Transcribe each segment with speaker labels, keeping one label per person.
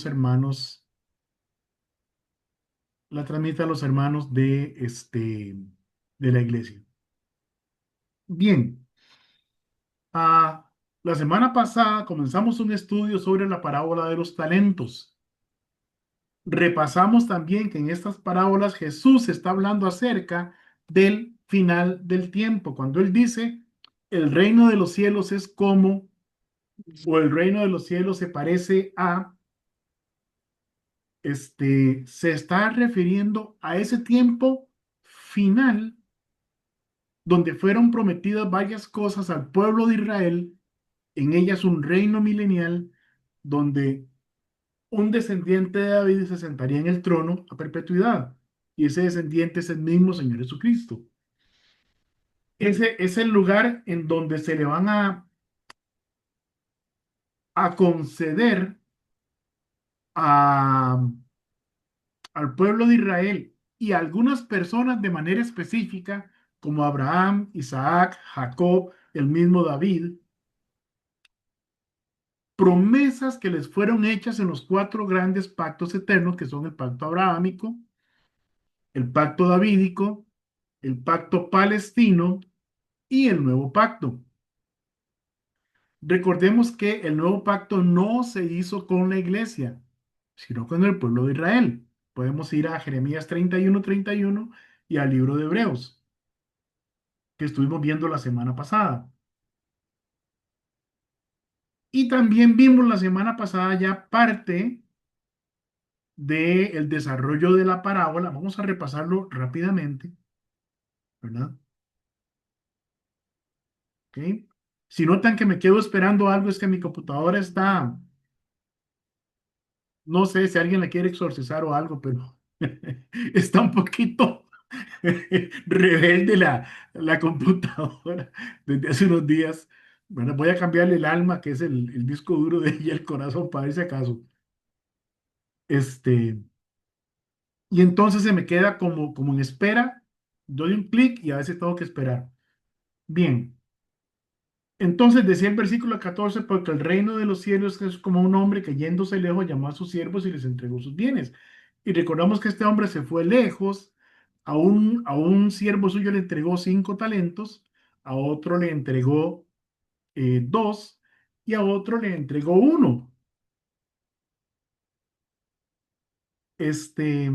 Speaker 1: hermanos, la transmite a los hermanos de la iglesia. Bien, ah, la semana pasada comenzamos un estudio sobre la parábola de los talentos. Repasamos también que en estas parábolas Jesús está hablando acerca del final del tiempo, cuando él dice, el reino de los cielos es como, o el reino de los cielos se parece a, se está refiriendo a ese tiempo final donde fueron prometidas varias cosas al pueblo de Israel, en ellas un reino milenial donde un descendiente de David se sentaría en el trono a perpetuidad. Y ese descendiente es el mismo Señor Jesucristo. Ese es el lugar en donde se le van a conceder a, al pueblo de Israel y a algunas personas de manera específica, como Abraham, Isaac, Jacob, el mismo David, promesas que les fueron hechas en los cuatro grandes pactos eternos, que son el pacto abrahámico, el pacto davídico, el pacto palestino y el nuevo pacto. Recordemos que el nuevo pacto no se hizo con la iglesia, sino con el pueblo de Israel. Podemos ir a Jeremías 31:31 y al libro de Hebreos, que estuvimos viendo la semana pasada. Y también vimos la semana pasada ya parte del desarrollo de la parábola. Vamos a repasarlo rápidamente, ¿verdad? ¿Ok? Si notan que me quedo esperando algo, es que mi computadora está, no sé si alguien la quiere exorcizar o algo, pero está un poquito rebelde la computadora desde hace unos días. Bueno, voy a cambiarle el alma, que es el disco duro de ella, el corazón, para ver si acaso. Este, y entonces se me queda como en espera, doy un clic y a veces tengo que esperar. Bien, entonces decía el versículo 14, porque el reino de los cielos es como un hombre que yéndose lejos llamó a sus siervos y les entregó sus bienes. Y recordamos que este hombre se fue lejos, a un siervo suyo le entregó 5 talentos, a otro le entregó 2 y a otro le entregó 1. Este,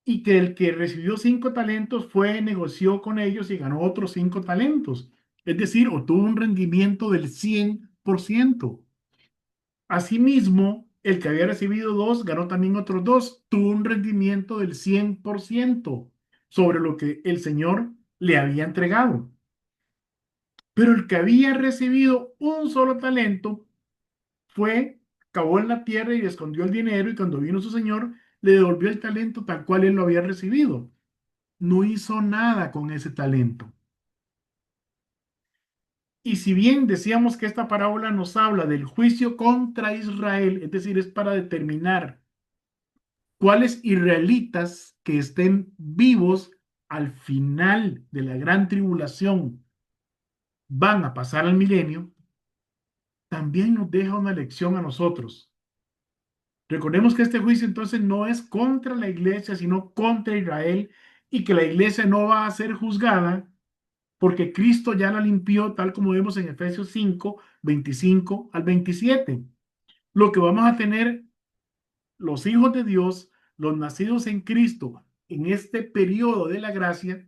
Speaker 1: y que el que recibió 5 talentos fue, negoció con ellos y ganó otros 5 talentos. Es decir, obtuvo un rendimiento del 100%. Asimismo, el que había recibido 2 ganó también otros 2, tuvo un rendimiento del 100% sobre lo que el Señor le había entregado. Pero el que había recibido un solo talento fue, cavó en la tierra y escondió el dinero, y cuando vino su Señor, le devolvió el talento tal cual él lo había recibido. No hizo nada con ese talento. Y si bien decíamos que esta parábola nos habla del juicio contra Israel, es decir, es para determinar cuáles israelitas que estén vivos al final de la gran tribulación van a pasar al milenio, también nos deja una lección a nosotros. Recordemos que este juicio entonces no es contra la iglesia, sino contra Israel, y que la iglesia no va a ser juzgada porque Cristo ya la limpió, tal como vemos en Efesios 5:25 al 27. Lo que vamos a tener los hijos de Dios, los nacidos en Cristo, en este periodo de la gracia,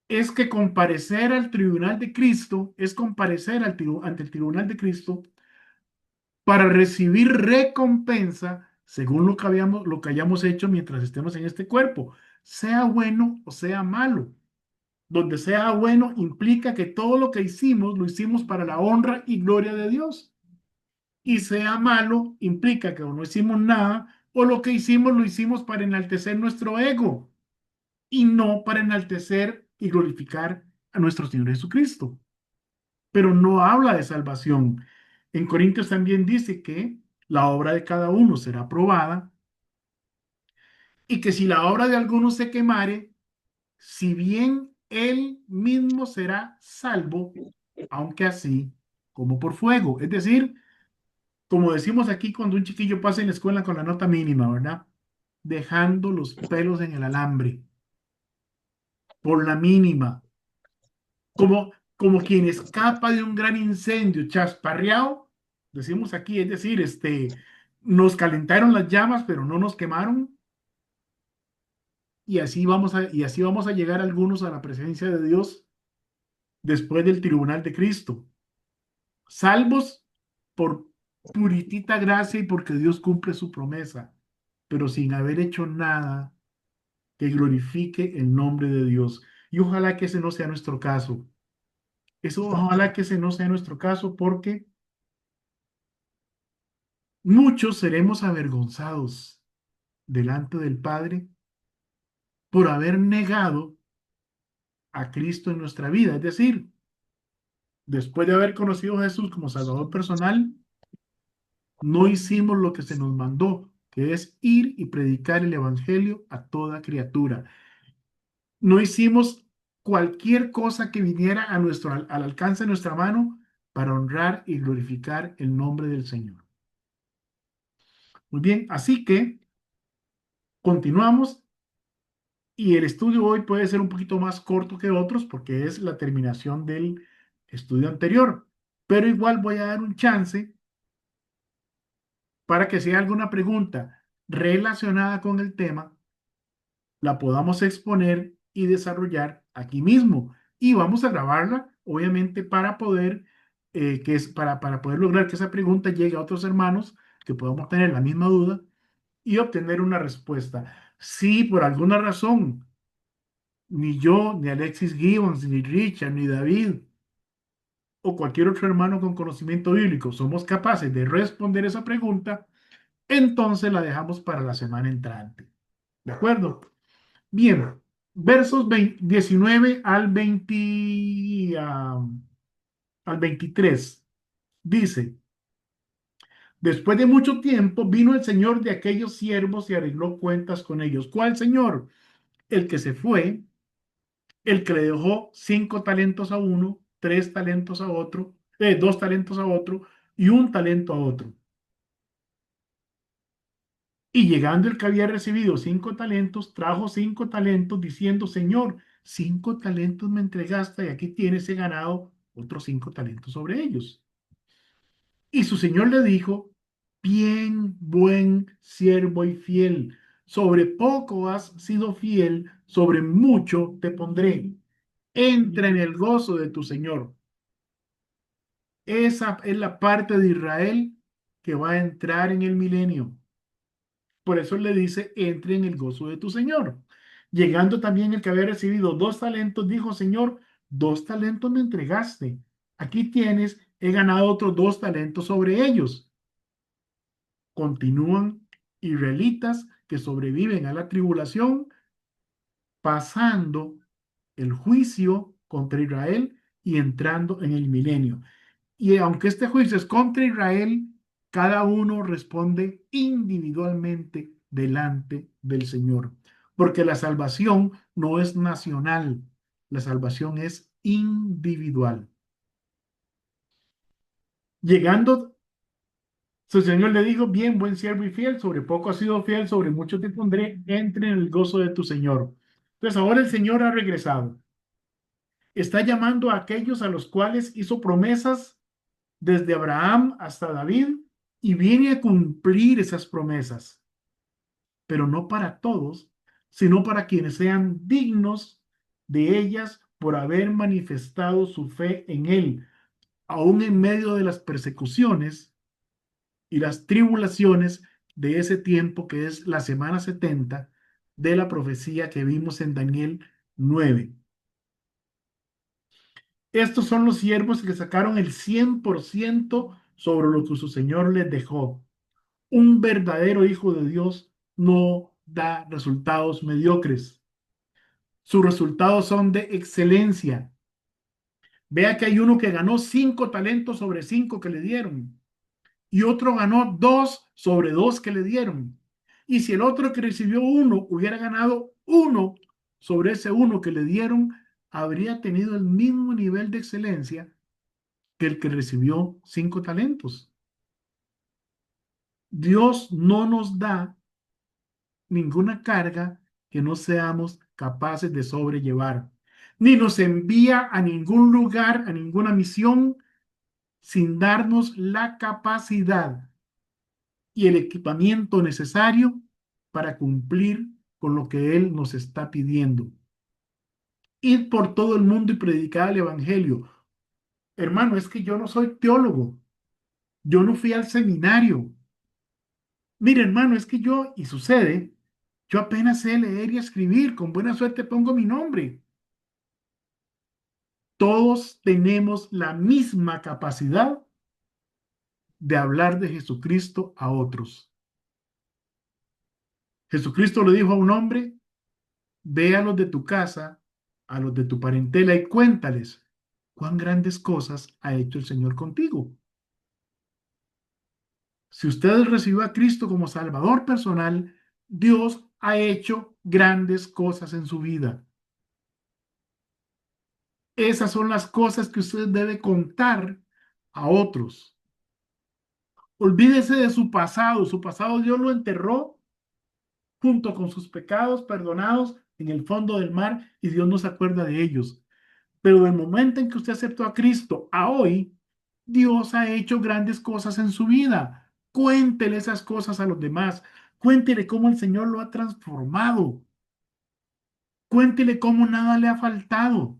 Speaker 1: es que comparecer al tribunal de Cristo es comparecer ante el tribunal de Cristo para recibir recompensa según lo que hayamos hecho mientras estemos en este cuerpo, sea bueno o sea malo. Donde sea bueno implica que todo lo que hicimos lo hicimos para la honra y gloria de Dios. Y sea malo implica que o no hicimos nada o lo que hicimos lo hicimos para enaltecer nuestro ego y no para enaltecer y glorificar a nuestro Señor Jesucristo. Pero no habla de salvación. En Corintios también dice que la obra de cada uno será probada y que si la obra de alguno se quemare, si bien él mismo será salvo, aunque así como por fuego. Es decir, como decimos aquí cuando un chiquillo pasa en la escuela con la nota mínima, ¿verdad? Dejando los pelos en el alambre, por la mínima, como quien escapa de un gran incendio, chasparreado, decimos aquí, es decir, nos calentaron las llamas, pero no nos quemaron, y así vamos a llegar algunos a la presencia de Dios después del tribunal de Cristo, salvos por puritita gracia y porque Dios cumple su promesa, pero sin haber hecho nada que glorifique el nombre de Dios. Y ojalá que ese no sea nuestro caso. Eso, ojalá que ese no sea nuestro caso, porque muchos seremos avergonzados delante del Padre por haber negado a Cristo en nuestra vida. Es decir, después de haber conocido a Jesús como Salvador personal, no hicimos lo que se nos mandó, que es ir y predicar el Evangelio a toda criatura. No hicimos cualquier cosa que viniera al alcance de nuestra mano para honrar y glorificar el nombre del Señor. Muy bien, así que continuamos, y el estudio hoy puede ser un poquito más corto que otros porque es la terminación del estudio anterior, pero igual voy a dar un chance para que si hay alguna pregunta relacionada con el tema, la podamos exponer y desarrollar aquí mismo. Y vamos a grabarla, obviamente, para poder, para poder lograr que esa pregunta llegue a otros hermanos que podamos tener la misma duda y obtener una respuesta. Si por alguna razón ni yo, ni Alexis Gibbons, ni Richard, ni David o cualquier otro hermano con conocimiento bíblico somos capaces de responder esa pregunta, entonces la dejamos para la semana entrante. ¿De acuerdo? Bien, versos 19 al 23. Dice, después de mucho tiempo vino el señor de aquellos siervos y arregló cuentas con ellos. ¿Cuál señor? El que se fue, el que le dejó 5 talentos a uno, 3 talentos a otro, 2 talentos a otro y 1 talento a otro. Y llegando el que había recibido 5 talentos, trajo 5 talentos diciendo, Señor, 5 talentos me entregaste y aquí tienes, he ganado otros 5 talentos sobre ellos. Y su señor le dijo, bien, buen siervo y fiel, sobre poco has sido fiel, sobre mucho te pondré. Entra en el gozo de tu señor. Esa es la parte de Israel que va a entrar en el milenio. Por eso le dice, entre en el gozo de tu Señor. Llegando también el que había recibido 2 talentos, dijo, Señor, 2 talentos me entregaste. Aquí tienes, he ganado otros 2 talentos sobre ellos. Continúan israelitas que sobreviven a la tribulación, pasando el juicio contra Israel y entrando en el milenio. Y aunque este juicio es contra Israel, cada uno responde individualmente delante del Señor. Porque la salvación no es nacional, la salvación es individual. Llegando, su Señor le dijo, bien, buen siervo y fiel, sobre poco has sido fiel, sobre mucho te pondré, entre en el gozo de tu Señor. Entonces ahora el Señor ha regresado. Está llamando a aquellos a los cuales hizo promesas desde Abraham hasta David y viene a cumplir esas promesas, pero no para todos, sino para quienes sean dignos de ellas por haber manifestado su fe en Él, aún en medio de las persecuciones y las tribulaciones de ese tiempo que es la semana 70 de la profecía que vimos en Daniel 9. Estos son los siervos que sacaron el 100% sobre lo que su Señor les dejó. Un verdadero hijo de Dios no da resultados mediocres. Sus resultados son de excelencia. Vea que hay uno que ganó 5 talentos sobre 5 que le dieron y otro ganó 2 sobre 2 que le dieron. Y si el otro que recibió 1 hubiera ganado 1 sobre ese 1 que le dieron, habría tenido el mismo nivel de excelencia que el que recibió 5 talentos. Dios no nos da ninguna carga que no seamos capaces de sobrellevar, ni nos envía a ningún lugar, a ninguna misión, sin darnos la capacidad y el equipamiento necesario para cumplir con lo que Él nos está pidiendo. Ir por todo el mundo y predicar el Evangelio. Hermano, es que yo no soy teólogo, yo no fui al seminario. Mire, hermano, es que yo, y sucede, yo apenas sé leer y escribir, con buena suerte pongo mi nombre. Todos tenemos la misma capacidad de hablar de Jesucristo a otros. Jesucristo le dijo a un hombre: ve a los de tu casa, a los de tu parentela y cuéntales cuán grandes cosas ha hecho el Señor contigo. Si usted recibió a Cristo como Salvador personal, Dios ha hecho grandes cosas en su vida. Esas son las cosas que usted debe contar a otros. Olvídese de su pasado. Su pasado Dios lo enterró junto con sus pecados perdonados en el fondo del mar y Dios no se acuerda de ellos. Pero del momento en que usted aceptó a Cristo a hoy, Dios ha hecho grandes cosas en su vida. Cuéntele esas cosas a los demás. Cuéntele cómo el Señor lo ha transformado. Cuéntele cómo nada le ha faltado.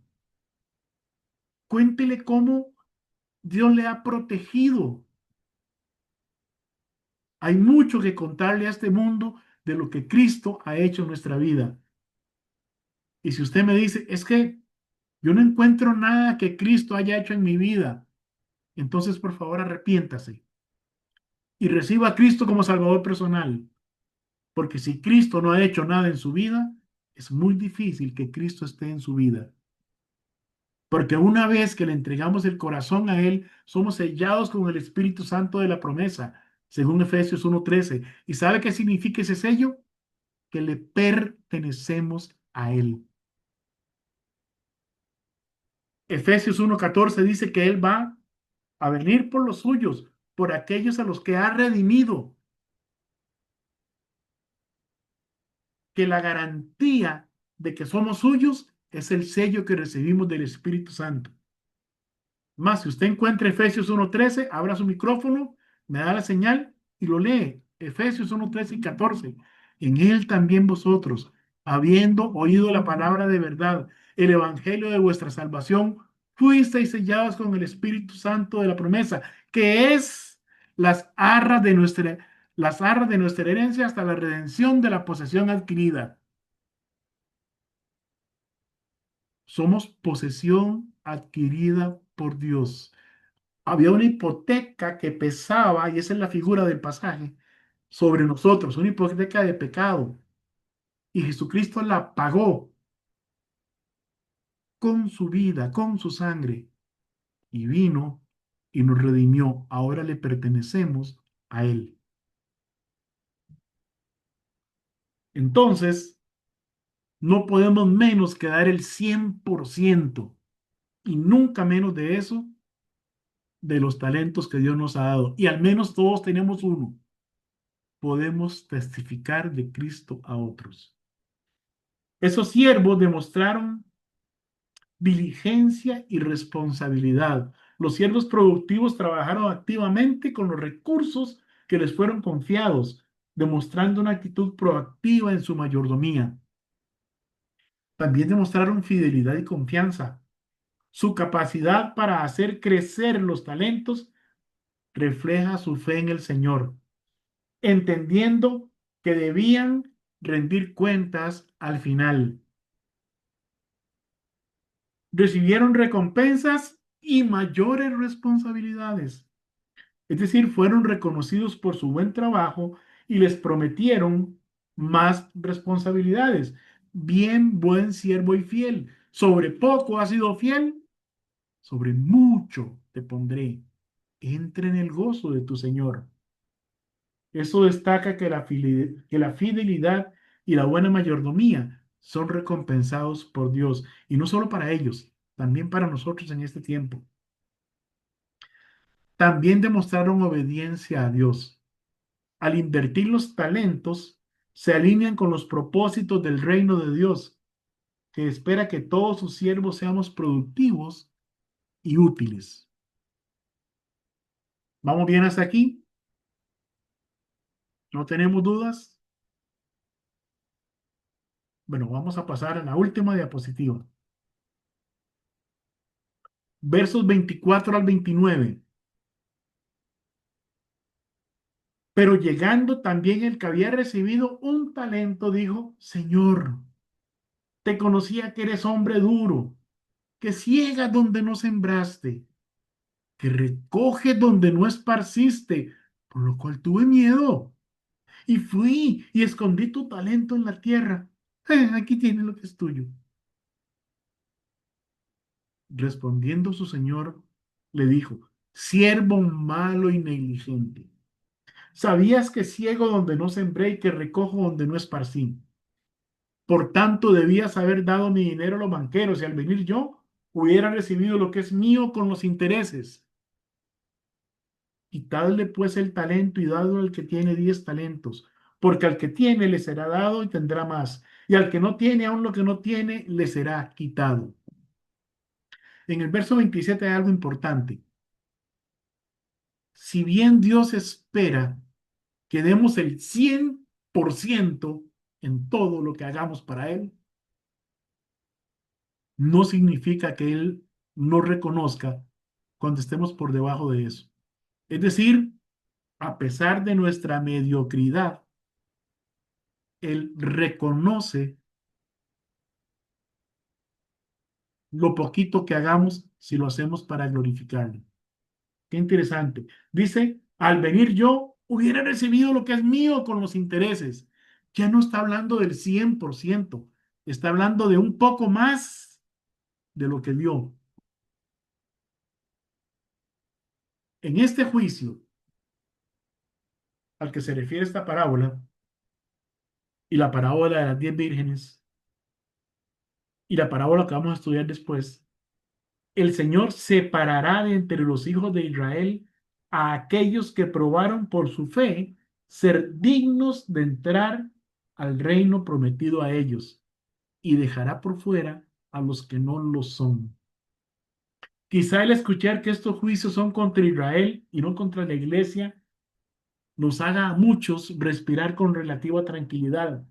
Speaker 1: Cuéntele cómo Dios le ha protegido. Hay mucho que contarle a este mundo de lo que Cristo ha hecho en nuestra vida. Y si usted me dice, es que yo no encuentro nada que Cristo haya hecho en mi vida, entonces por favor arrepiéntase y reciba a Cristo como Salvador personal. Porque si Cristo no ha hecho nada en su vida, es muy difícil que Cristo esté en su vida. Porque una vez que le entregamos el corazón a Él, somos sellados con el Espíritu Santo de la promesa, según Efesios 1:13. ¿Y sabe qué significa ese sello? Que le pertenecemos a Él. Efesios 1:14 dice que Él va a venir por los suyos, por aquellos a los que ha redimido, que la garantía de que somos suyos es el sello que recibimos del Espíritu Santo. Más, si usted encuentra Efesios 1:13, abra su micrófono, me da la señal y lo lee. Efesios 1:13 y 14. En él también vosotros, habiendo oído la palabra de verdad, el evangelio de vuestra salvación, fuisteis sellados con el Espíritu Santo de la promesa, que es las arras de nuestra herencia hasta la redención de la posesión adquirida. Somos posesión adquirida por Dios. Había una hipoteca que pesaba, y esa es la figura del pasaje, sobre nosotros, una hipoteca de pecado. Y Jesucristo la pagó con su vida, con su sangre, y vino y nos redimió. Ahora le pertenecemos a Él. Entonces, no podemos menos que dar el 100% y nunca menos de eso, de los talentos que Dios nos ha dado. Y al menos todos tenemos uno. Podemos testificar de Cristo a otros. Esos siervos demostraron diligencia y responsabilidad. Los siervos productivos trabajaron activamente con los recursos que les fueron confiados, demostrando una actitud proactiva en su mayordomía. También demostraron fidelidad y confianza. Su capacidad para hacer crecer los talentos refleja su fe en el Señor, entendiendo que debían rendir cuentas al final. Recibieron recompensas y mayores responsabilidades. Es decir, fueron reconocidos por su buen trabajo y les prometieron más responsabilidades. Bien, buen siervo y fiel. Sobre poco has sido fiel, sobre mucho te pondré. Entra en el gozo de tu Señor. Eso destaca que la fidelidad y la buena mayordomía son recompensados por Dios. Y no solo para ellos, también para nosotros en este tiempo. También demostraron obediencia a Dios. al invertir los talentos, se alinean con los propósitos del reino de Dios, que espera que todos sus siervos seamos productivos y útiles. ¿Vamos bien hasta aquí? ¿No tenemos dudas? Bueno, vamos a pasar a la última diapositiva. Versos 24 al 29. Pero llegando también el que había recibido un talento, dijo, Señor, te conocía que eres hombre duro, que ciegas donde no sembraste, que recoges donde no esparciste, por lo cual tuve miedo y fui y escondí tu talento en la tierra. Aquí tienes lo que es tuyo. Respondiendo su señor, le dijo, siervo malo y negligente. ¿Sabías que ciego donde no sembré y que recojo donde no esparcí? Por tanto, debías haber dado mi dinero a los banqueros y al venir yo hubiera recibido lo que es mío con los intereses. Quitadle pues el talento y dadlo al que tiene 10 talentos, porque al que tiene le será dado y tendrá más, y al que no tiene, aun lo que no tiene, le será quitado. En el verso 27 hay algo importante. Si bien Dios espera que demos el 100% en todo lo que hagamos para Él, no significa que Él no reconozca cuando estemos por debajo de eso. Es decir, a pesar de nuestra mediocridad, Él reconoce lo poquito que hagamos si lo hacemos para glorificarle. Qué interesante. Dice, al venir yo, hubiera recibido lo que es mío con los intereses. Ya no está hablando del 100%, está hablando de un poco más de lo que dio. En este juicio al que se refiere esta parábola y la parábola de las 10 vírgenes y la parábola que vamos a estudiar después, el Señor separará de entre los hijos de Israel a aquellos que probaron por su fe ser dignos de entrar al reino prometido a ellos y dejará por fuera a los que no lo son. Quizá el escuchar que estos juicios son contra Israel y no contra la iglesia nos haga a muchos respirar con relativa tranquilidad.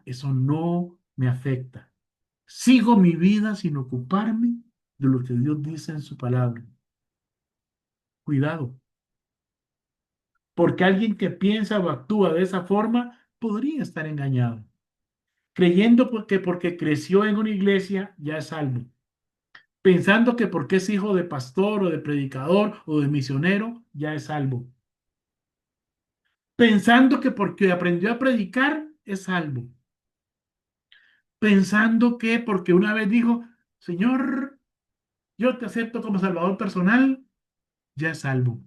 Speaker 1: Eso no me afecta. Sigo mi vida sin ocuparme de lo que Dios dice en su palabra. Cuidado, porque alguien que piensa o actúa de esa forma podría estar engañado, creyendo porque creció en una iglesia ya es salvo, pensando que porque es hijo de pastor o de predicador o de misionero ya es salvo, pensando que porque aprendió a predicar es salvo, pensando que porque una vez dijo, Señor, yo te acepto como Salvador personal, ya es salvo.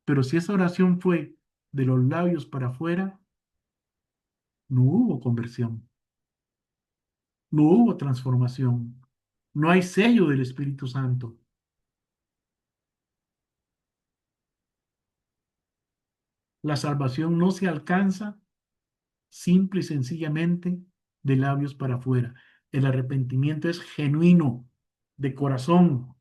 Speaker 1: Pero si esa oración fue de los labios para afuera, no hubo conversión, no hubo transformación, no hay sello del Espíritu Santo. La salvación no se alcanza simple y sencillamente de labios para afuera. El arrepentimiento es genuino, de corazón,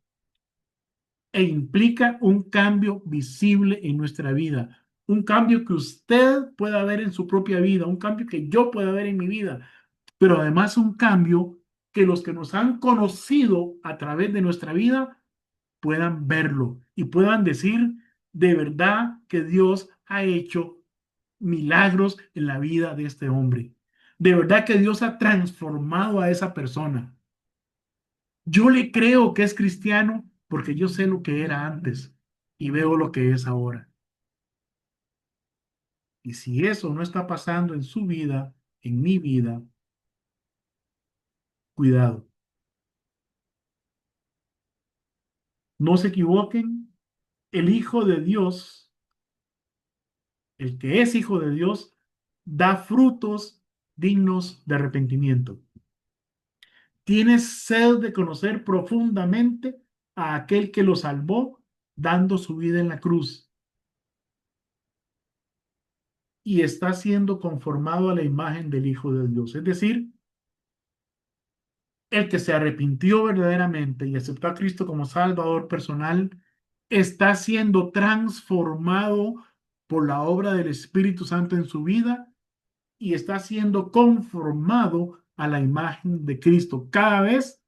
Speaker 1: e implica un cambio visible en nuestra vida, un cambio que usted pueda ver en su propia vida, un cambio que yo pueda ver en mi vida, pero además un cambio que los que nos han conocido a través de nuestra vida puedan verlo y puedan decir de verdad que Dios ha hecho milagros en la vida de este hombre. De verdad que Dios ha transformado a esa persona. Yo le creo que es cristiano porque yo sé lo que era antes y veo lo que es ahora. Y si eso no está pasando en su vida, en mi vida, cuidado. No se equivoquen, el Hijo de Dios, el que es Hijo de Dios, da frutos dignos de arrepentimiento. Tienes sed de conocer profundamente a aquel que lo salvó dando su vida en la cruz. y está siendo conformado a la imagen del Hijo de Dios. Es decir, el que se arrepintió verdaderamente y aceptó a Cristo como Salvador personal, está siendo transformado por la obra del Espíritu Santo en su vida y está siendo conformado a la imagen de Cristo. Cada vez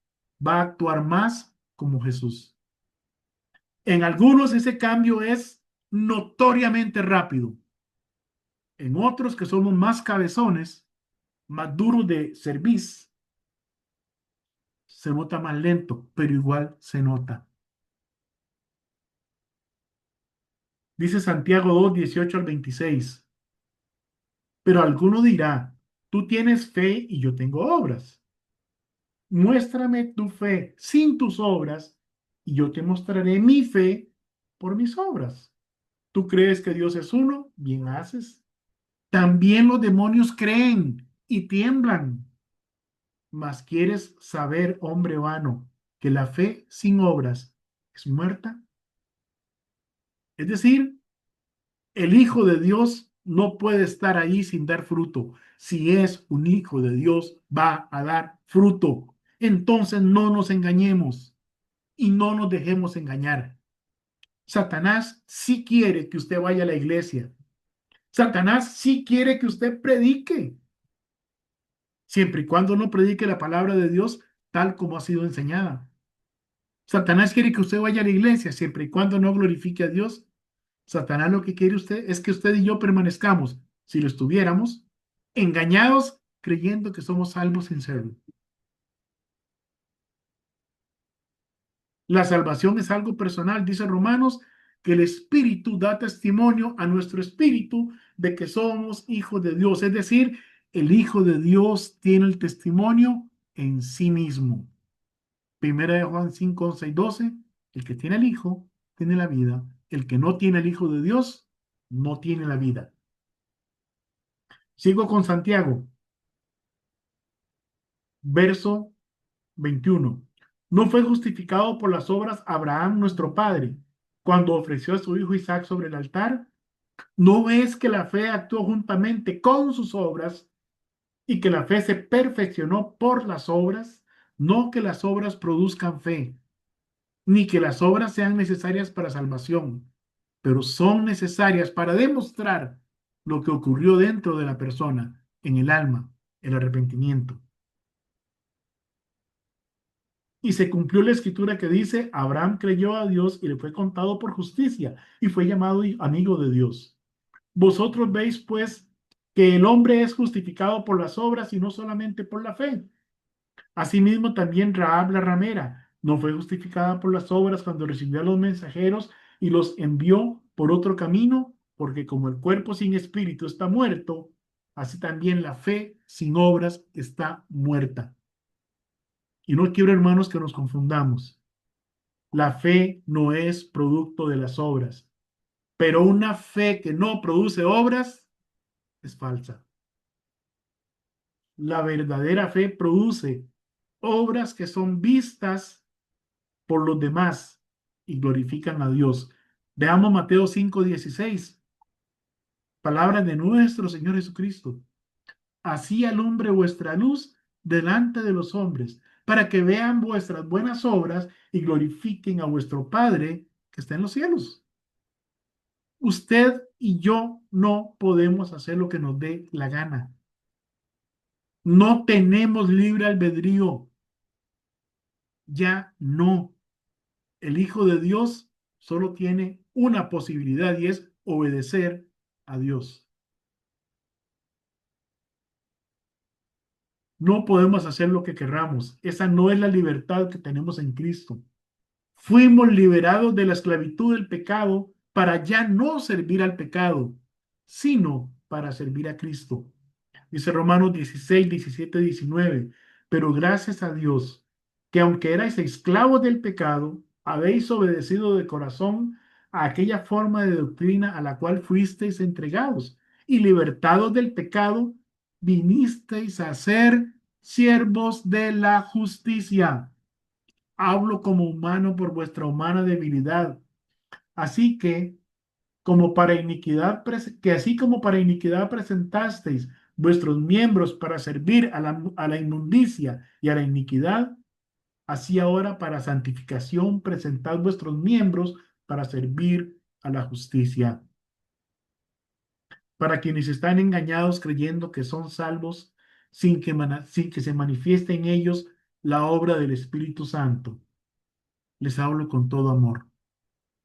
Speaker 1: va a actuar más como Jesús. En algunos ese cambio es notoriamente rápido. En otros que somos más cabezones, más duros de cerviz, se nota más lento, pero igual se nota. Dice Santiago 2, 18 al 26. Pero alguno dirá, tú tienes fe y yo tengo obras. Muéstrame tu fe sin tus obras y yo te mostraré mi fe por mis obras. ¿Tú crees que Dios es uno? Bien haces. También los demonios creen y tiemblan. Mas quieres saber, hombre vano, que la fe sin obras es muerta. Es decir, el Hijo de Dios no puede estar ahí sin dar fruto. Si es un hijo de Dios, va a dar fruto. Entonces no nos engañemos y no nos dejemos engañar. Satanás sí quiere que usted vaya a la iglesia. Satanás sí quiere que usted predique, siempre y cuando no predique la palabra de Dios tal como ha sido enseñada. Satanás quiere que usted vaya a la iglesia, siempre y cuando no glorifique a Dios. Satanás lo que quiere usted es que usted y yo permanezcamos, si lo estuviéramos, engañados creyendo que somos salvos sin serlo. La salvación es algo personal, dice Romanos, que el Espíritu da testimonio a nuestro espíritu de que somos hijos de Dios. Es decir, el Hijo de Dios tiene el testimonio en sí mismo. Primera de Juan 5, 11 y 12. El que tiene el Hijo tiene la vida. El que no tiene el Hijo de Dios no tiene la vida. Sigo con Santiago, verso 21. No fue justificado por las obras Abraham, nuestro padre, cuando ofreció a su hijo Isaac sobre el altar. ¿No ves que la fe actuó juntamente con sus obras y que la fe se perfeccionó por las obras? No que las obras produzcan fe, ni que las obras sean necesarias para salvación, pero son necesarias para demostrar lo que ocurrió dentro de la persona, en el alma, el arrepentimiento. Y se cumplió la escritura que dice, Abraham creyó a Dios y le fue contado por justicia y fue llamado amigo de Dios. Vosotros veis pues que el hombre es justificado por las obras y no solamente por la fe. Asimismo también Rahab la ramera no fue justificada por las obras cuando recibió a los mensajeros y los envió por otro camino, porque como el cuerpo sin espíritu está muerto, así también la fe sin obras está muerta. Y no quiero, hermanos, que nos confundamos. La fe no es producto de las obras, pero una fe que no produce obras es falsa. La verdadera fe produce obras que son vistas por los demás y glorifican a Dios. Veamos Mateo 5:16, palabras de nuestro Señor Jesucristo. Así alumbre vuestra luz delante de los hombres, para que vean vuestras buenas obras y glorifiquen a vuestro Padre que está en los cielos. Usted y yo no podemos hacer lo que nos dé la gana. No tenemos libre albedrío. Ya no. El Hijo de Dios solo tiene una posibilidad y es obedecer a Dios. No podemos hacer lo que querramos. Esa no es la libertad que tenemos en Cristo. Fuimos liberados de la esclavitud del pecado para ya no servir al pecado, sino para servir a Cristo. Dice Romanos 16, 17, 19. Pero gracias a Dios, que aunque erais esclavos del pecado, habéis obedecido de corazón a aquella forma de doctrina a la cual fuisteis entregados, y libertados del pecado, vinisteis a ser siervos de la justicia. Hablo como humano por vuestra humana debilidad. Así que como para iniquidad, que así como para iniquidad presentasteis vuestros miembros para servir a la inmundicia y a la iniquidad, así ahora para santificación presentad vuestros miembros para servir a la justicia. Para quienes están engañados creyendo que son salvos sin que se manifieste en ellos la obra del Espíritu Santo, les hablo con todo amor.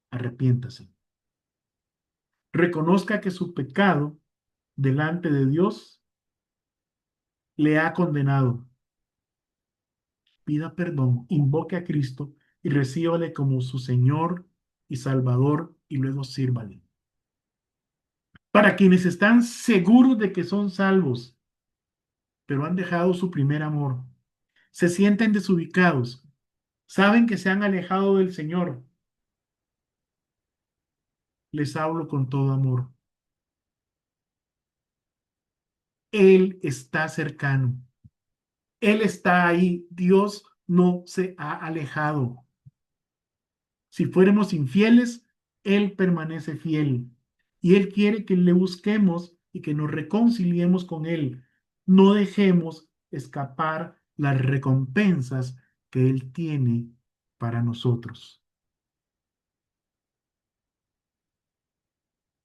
Speaker 1: Arrepiéntase. Reconozca que su pecado delante de Dios le ha condenado. Pida perdón, invoque a Cristo y recíbale como su Señor y Salvador y luego sírvale. Para quienes están seguros de que son salvos, pero han dejado su primer amor, se sienten desubicados, saben que se han alejado del Señor, les hablo con todo amor. Él está cercano. Él está ahí. Dios no se ha alejado. Si fuéramos infieles, Él permanece fiel. Y Él quiere que le busquemos y que nos reconciliemos con Él. No dejemos escapar las recompensas que Él tiene para nosotros.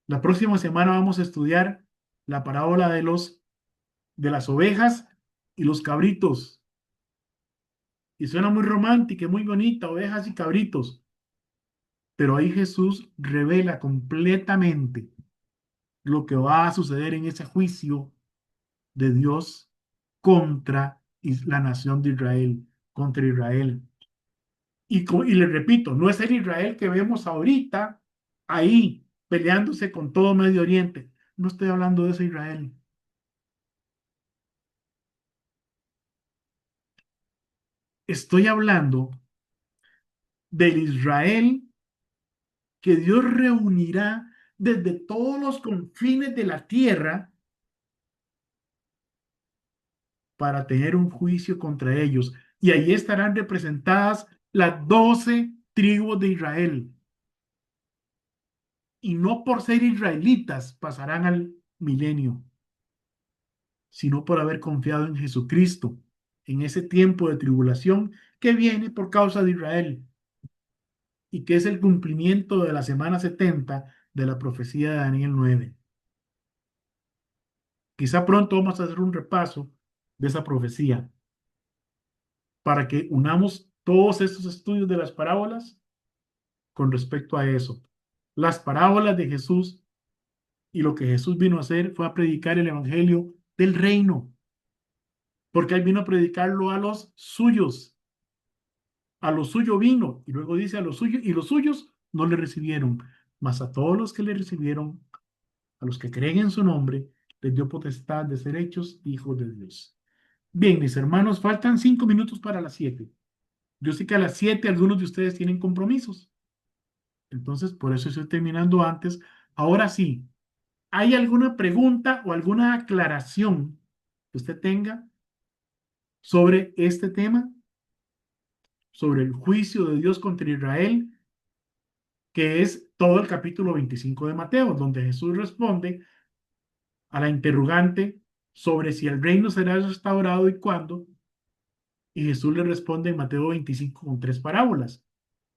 Speaker 1: La próxima semana vamos a estudiar la parábola de las ovejas y los cabritos. Y suena muy romántica, muy bonita, ovejas y cabritos. Pero ahí Jesús revela completamente lo que va a suceder en ese juicio de Dios contra la nación de Israel, contra Israel. Y le repito, no es el Israel que vemos ahorita ahí peleándose con todo Medio Oriente. No estoy hablando de ese Israel. Estoy hablando del Israel que Dios reunirá desde todos los confines de la tierra para tener un juicio contra ellos. Y ahí estarán representadas las 12 tribus de Israel. Y no por ser israelitas pasarán al milenio, sino por haber confiado en Jesucristo en ese tiempo de tribulación que viene por causa de Israel y que es el cumplimiento de la semana 70 de la profecía de Daniel 9. Quizá pronto vamos a hacer un repaso de esa profecía para que unamos todos estos estudios de las parábolas con respecto a eso. Las parábolas de Jesús y lo que Jesús vino a hacer fue a predicar el evangelio del reino, porque él vino a predicarlo a lo suyo vino, y luego dice a los suyos, y los suyos no le recibieron, mas a todos los que le recibieron, a los que creen en su nombre, les dio potestad de ser hechos hijos de Dios. Bien, mis hermanos, faltan 5 minutos para las 7. Yo sé que a las 7 algunos de ustedes tienen compromisos. Entonces, por eso estoy terminando antes. Ahora sí, ¿hay alguna pregunta o alguna aclaración que usted tenga sobre este tema, sobre el juicio de Dios contra Israel, que es todo el capítulo 25 de Mateo, donde Jesús responde a la interrogante sobre si el reino será restaurado y cuándo? Y Jesús le responde en Mateo 25 con 3 parábolas.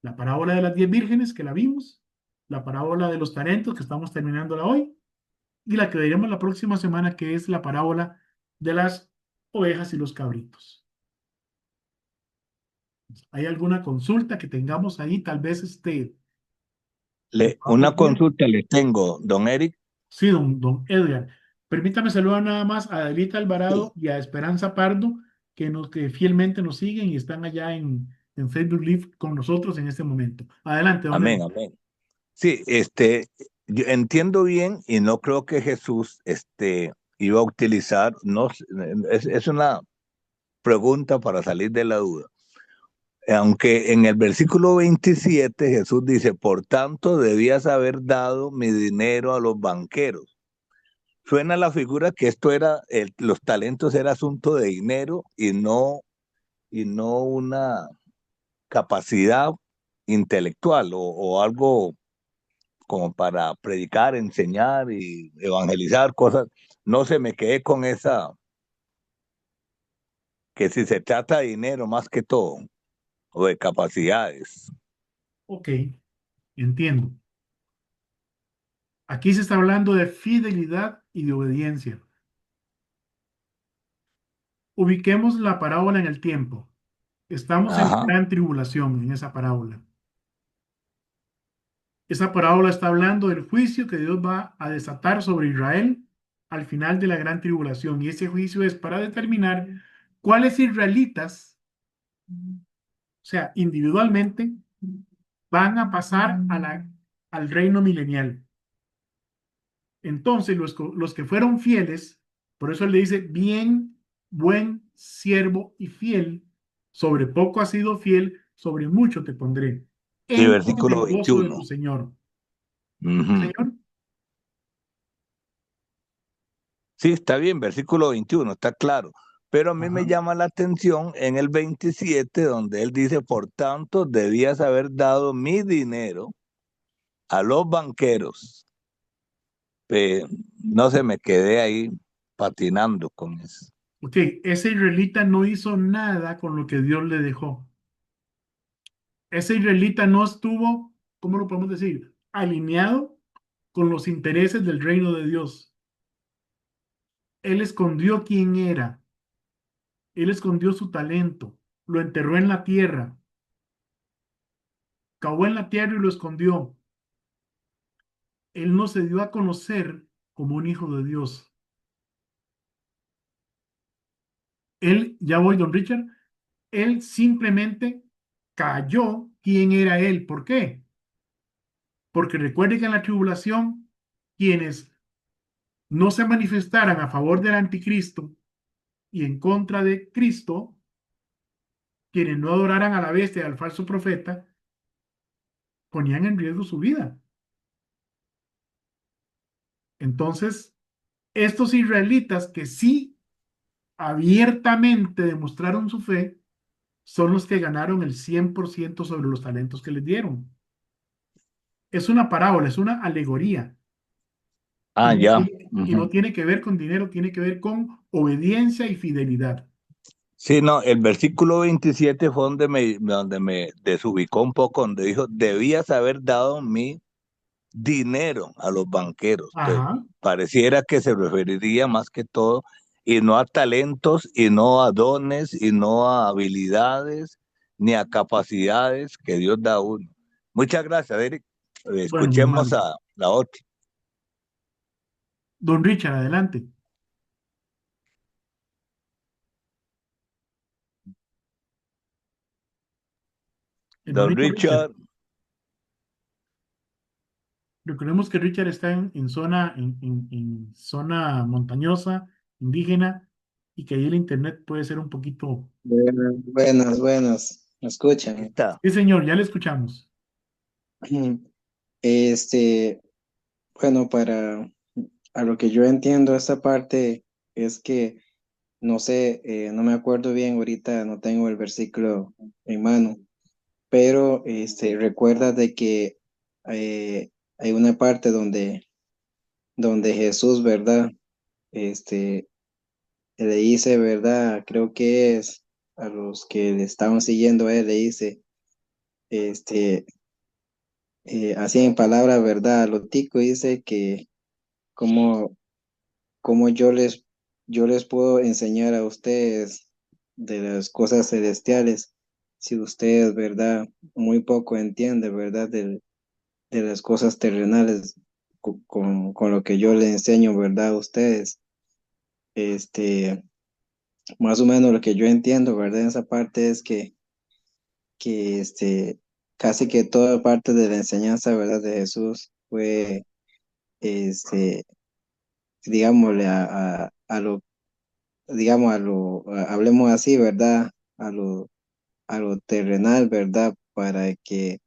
Speaker 1: La parábola de las 10 vírgenes, que la vimos, la parábola de los talentos, que estamos terminándola hoy, y la que veremos la próxima semana, que es la parábola de las ovejas y los cabritos. ¿Hay alguna consulta que tengamos ahí? Tal vez
Speaker 2: Una
Speaker 1: vamos bien.
Speaker 2: consulta le tengo, don Eric.
Speaker 1: Sí, don Edgar. Permítame saludar nada más a Adelita Alvarado
Speaker 2: Sí.
Speaker 1: y a Esperanza Pardo, que fielmente nos siguen y están allá en Facebook Live con nosotros en este momento. Adelante, don
Speaker 2: Amén,
Speaker 1: Edgar.
Speaker 2: amén. Sí, yo entiendo bien y no creo que Jesús, iba a utilizar, no, es una pregunta para salir de la duda. Aunque en el versículo 27 Jesús dice, por tanto debías haber dado mi dinero a los banqueros. Suena la figura que esto era, los talentos era asunto de dinero y no una capacidad intelectual o algo como para predicar, enseñar y evangelizar cosas. No se me quedé con esa, que si se trata de dinero más que todo, o de capacidades.
Speaker 1: Ok, entiendo. Aquí se está hablando de fidelidad y de obediencia. Ubiquemos la parábola en el tiempo. Estamos en la
Speaker 2: Ajá.
Speaker 1: gran tribulación en esa parábola. Esa parábola está hablando del juicio que Dios va a desatar sobre Israel al final de la gran tribulación. Y ese juicio es para determinar cuáles israelitas, o sea, individualmente, van a pasar al reino milenial. Entonces, los que fueron fieles, por eso él le dice, bien, buen siervo y fiel, sobre poco has sido fiel, sobre mucho te pondré.
Speaker 2: Sí,
Speaker 1: Entra en
Speaker 2: versículo
Speaker 1: el gozo de tu
Speaker 2: 21.
Speaker 1: Señor.
Speaker 2: Ujú.
Speaker 1: Señor,
Speaker 2: Sí, está bien, versículo 21, está claro. Pero a mí me
Speaker 1: ajá.
Speaker 2: llama la atención en el 27, donde él dice, por tanto, debías haber dado mi dinero a los banqueros. Eh, no se me quedé ahí patinando con eso.
Speaker 1: Ok, ese israelita no hizo nada con lo que Dios le dejó. Ese israelita no estuvo, ¿cómo lo podemos decir? Alineado con los intereses del reino de Dios. Él escondió quién era. Él escondió su talento. Lo enterró en la tierra. Cavó en la tierra y lo escondió. Él no se dio a conocer como un hijo de Dios. Él, ya voy, don Richard, él simplemente cayó quién era él. ¿Por qué? Porque recuerde que en la tribulación, quienes no se manifestaran a favor del anticristo y en contra de Cristo, quienes no adoraran a la bestia y al falso profeta, ponían en riesgo su vida. Entonces, estos israelitas que sí abiertamente demostraron su fe, son los que ganaron el 100% sobre los talentos que les dieron. Es una parábola, es una alegoría
Speaker 2: Ah, ya.
Speaker 1: y no
Speaker 2: Ujú.
Speaker 1: tiene que ver con dinero, tiene que ver con obediencia y fidelidad.
Speaker 2: Sí, no, el versículo 27 fue donde me desubicó un poco, donde dijo, debías haber dado mi dinero a los banqueros. Entonces,
Speaker 1: Ajá.
Speaker 2: pareciera que se referiría más que todo, y no a talentos, y no a dones, y no a habilidades, ni a capacidades que Dios da a uno. Muchas gracias, Eric.
Speaker 1: Bueno, mi
Speaker 2: Escuchemos
Speaker 1: hermano.
Speaker 2: a la otra.
Speaker 1: Don Richard, adelante.
Speaker 2: Don
Speaker 1: Hermanito Richard.
Speaker 2: Richard,
Speaker 1: Recordemos que Richard está en zona montañosa, indígena, y que ahí el internet puede ser un poquito...
Speaker 3: Buenas, buenas, buenas. ¿Me
Speaker 2: ahí
Speaker 3: escuchan?
Speaker 2: está.
Speaker 1: Sí, señor, ya le escuchamos.
Speaker 3: Este, bueno, a lo que yo entiendo esta parte es que, no sé, no me acuerdo bien ahorita, no tengo el versículo en mano, pero recuerda de que hay una parte donde Jesús, ¿verdad? Este, le dice, ¿verdad? Creo que es a los que le estaban siguiendo a él, le dice, este, así en palabras, ¿verdad? Lo tico dice que como, como yo les puedo enseñar a ustedes de las cosas celestiales, si ustedes, ¿verdad? Muy poco entienden, ¿verdad? De las cosas terrenales con lo que yo les enseño, ¿verdad? A ustedes. Este, más o menos lo que yo entiendo, ¿verdad? En esa parte es que casi que toda parte de la enseñanza, ¿verdad? De Jesús fue este, digámosle, a lo, digamos, hablemos así, ¿verdad? A lo terrenal, ¿verdad? Para que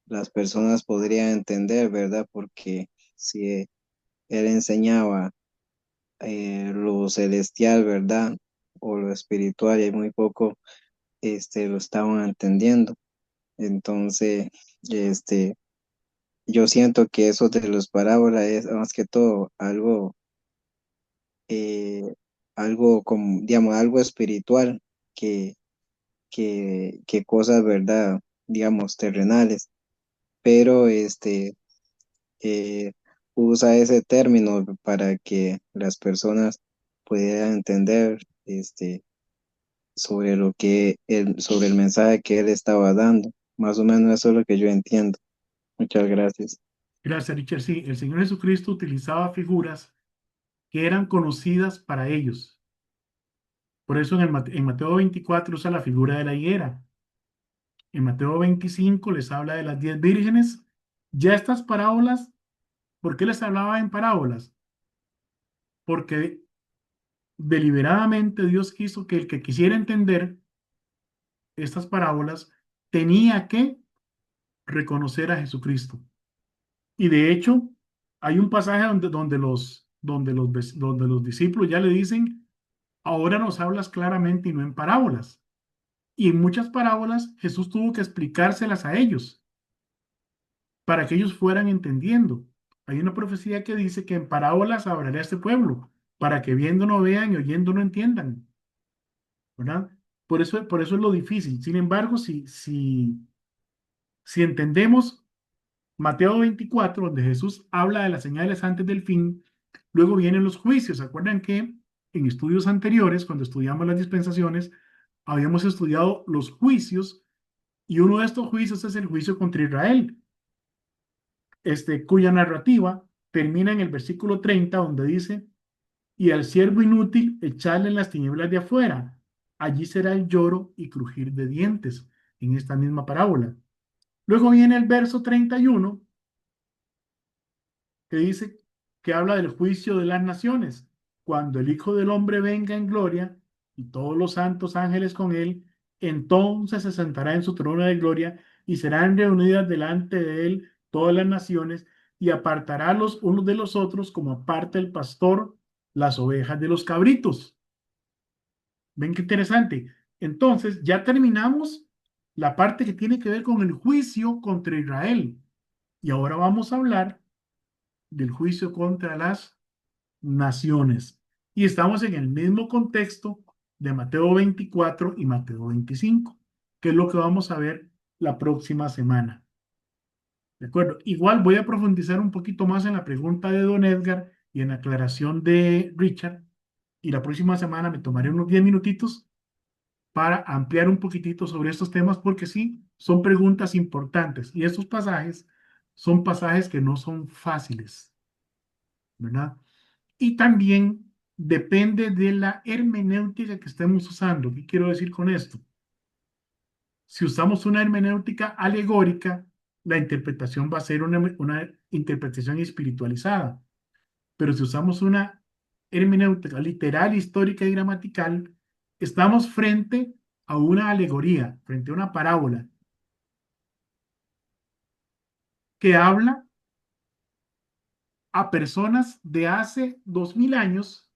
Speaker 3: las personas podrían entender, ¿verdad? Porque si él enseñaba lo celestial, ¿verdad? O lo espiritual, y muy poco, lo estaban entendiendo. Entonces, este, yo siento que eso de los parábolas es más que todo eh, algo como, digamos, algo espiritual que, que cosas, ¿verdad? Digamos, terrenales, pero eh, usa ese término para que las personas pudieran entender sobre sobre el mensaje que él estaba dando. Más o menos eso es lo que yo entiendo. Muchas gracias.
Speaker 1: Gracias, Richard. Sí, el Señor Jesucristo utilizaba figuras que eran conocidas para ellos. Por eso en Mateo 24 usa la figura de la higuera. En Mateo 25 les habla de las 10 vírgenes. Ya estas parábolas, ¿por qué les hablaba en parábolas? Porque deliberadamente Dios quiso que el que quisiera entender estas parábolas tenía que reconocer a Jesucristo. Y de hecho, hay un pasaje donde los discípulos ya le dicen, ahora nos hablas claramente y no en parábolas. Y en muchas parábolas Jesús tuvo que explicárselas a ellos para que ellos fueran entendiendo. Hay una profecía que dice que en parábolas hablaré a este pueblo, para que viendo no vean y oyendo no entiendan, ¿verdad? Por eso es lo difícil. Sin embargo, si entendemos Mateo 24, donde Jesús habla de las señales antes del fin, luego vienen los juicios. ¿Se acuerdan que en estudios anteriores, cuando estudiamos las dispensaciones, habíamos estudiado los juicios y uno de estos juicios es el juicio contra Israel, cuya narrativa termina en el versículo 30, donde dice, y al siervo inútil echarle en las tinieblas de afuera, allí será el lloro y crujir de dientes, en esta misma parábola. Luego viene el verso 31, que dice que habla del juicio de las naciones, cuando el Hijo del Hombre venga en gloria y todos los santos ángeles con él, entonces se sentará en su trono de gloria y serán reunidas delante de él todas las naciones y apartará los unos de los otros como aparta el pastor las ovejas de los cabritos. ¿Ven qué interesante? Entonces ya terminamos la parte que tiene que ver con el juicio contra Israel y ahora vamos a hablar del juicio contra las naciones. Y estamos en el mismo contexto de Mateo 24 y Mateo 25, que es lo que vamos a ver la próxima semana. ¿De acuerdo? Igual voy a profundizar un poquito más en la pregunta de Don Edgar y en la aclaración de Richard. Y la próxima semana me tomaré unos 10 minutitos para ampliar un poquitito sobre estos temas, porque sí, son preguntas importantes. Y estos pasajes son pasajes que no son fáciles, ¿verdad? Y también depende de la hermenéutica que estemos usando. ¿Qué quiero decir con esto? Si usamos una hermenéutica alegórica, la interpretación va a ser una interpretación espiritualizada. Pero si usamos una hermenéutica literal, histórica y gramatical, estamos frente a una alegoría, frente a una parábola que habla a personas de hace 2000 años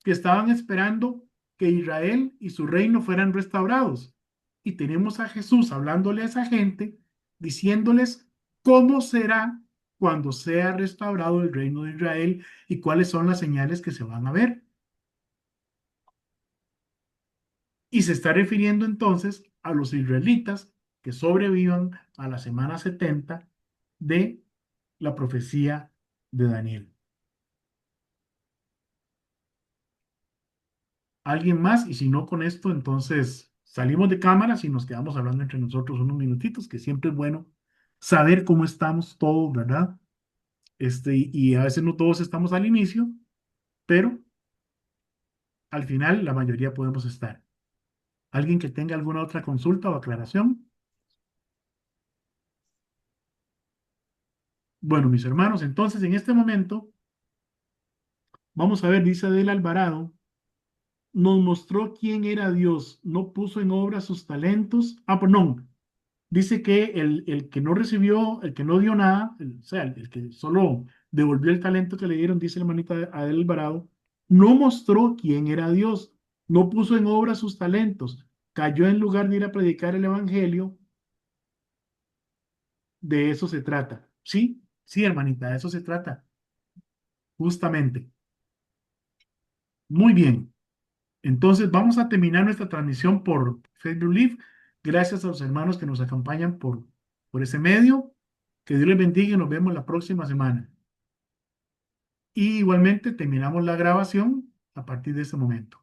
Speaker 1: que estaban esperando que Israel y su reino fueran restaurados. Y tenemos a Jesús hablándole a esa gente, diciéndoles cómo será cuando sea restaurado el reino de Israel y cuáles son las señales que se van a ver. Y se está refiriendo entonces a los israelitas que sobrevivan a la semana 70 de la profecía de Daniel. ¿Alguien más? Y si no con esto, entonces salimos de cámaras y nos quedamos hablando entre nosotros unos minutitos, que siempre es bueno saber cómo estamos todos, ¿verdad? Y a veces no todos estamos al inicio, pero al final la mayoría podemos estar. ¿Alguien que tenga alguna otra consulta o aclaración? Bueno, mis hermanos, entonces en este momento, vamos a ver, dice Adel Alvarado, nos mostró quién era Dios, no puso en obra sus talentos. Ah, perdón, dice que el que no recibió, el que no dio nada, o sea, el que solo devolvió el talento que le dieron, dice la hermanita Adel Alvarado, no mostró quién era Dios, no puso en obra sus talentos, cayó en lugar de ir a predicar el evangelio, de eso se trata. Sí, sí, hermanita, de eso se trata, justamente. Muy bien. Entonces vamos a terminar nuestra transmisión por Facebook Live. Gracias a los hermanos que nos acompañan por ese medio. Que Dios les bendiga y nos vemos la próxima semana. Y igualmente terminamos la grabación a partir de este momento.